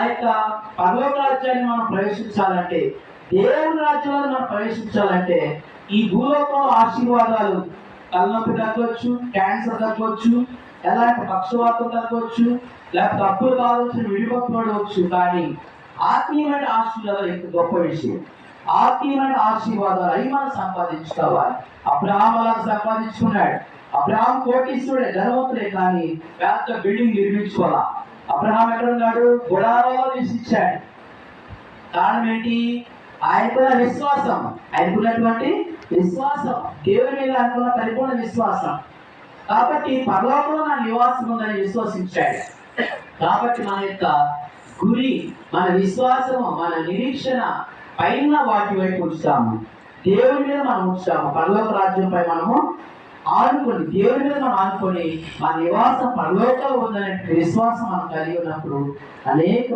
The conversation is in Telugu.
ఆ యొక్క పరలోక రాజ్యాన్ని మనం ప్రవేశించాలంటే, దేవుని రాజ్యంలో మనం ప్రవేశించాలంటే ఈ భూలోకంలో ఆశీర్వాదాలు తలనొప్పి తగ్గవచ్చు, క్యాన్సర్ తగ్గవచ్చు, ఎలాంటి పక్షవాతం తగ్గవచ్చు, లేకపోతే అప్పులు కావచ్చు, విడిపడవచ్చు. కానీ ఆత్మీయమైన ఆశీర్వాదాలు యొక్క గొప్ప విషయం. ఆత్మీయమైన ఆశీర్వాదాలు అవి మనం సంపాదించుకోవాలి. అబ్రహాము అలా సంపాదించుకున్నాడు. అబ్రహాము కోటీశ్వరుడే, ధనవంతుడే, కానీ పెద్ద బిల్డింగ్ నిర్మించుకోవాలా. అబ్రహాం ఎక్కడ ఉన్నాడు? గుడారాల్లో నివసించాడు. కారణం ఏంటి? ఆయనకున్న విశ్వాసం, ఆయనకున్నటువంటి విశ్వాసం, దేవుని మీద ఆయనకున్న పరిపూర్ణ విశ్వాసం. కాబట్టి పరలోకంలో నా నివాసం ఉందని విశ్వసించాడు. కాబట్టి మన యొక్క గురి, మన విశ్వాసము, మన నిరీక్షణ పైన వాటి వైపు ఉంచుతాము. దేవుని మీద మనం ఉంచుతాము. పరలోక రాజ్యంపై మనము ఆనుకొని, దేవుని మీద మనం ఆనుకొని మన నివాసం పరలోకంలో ఉందనే విశ్వాసం మనం కలిగి ఉన్నప్పుడు అనేక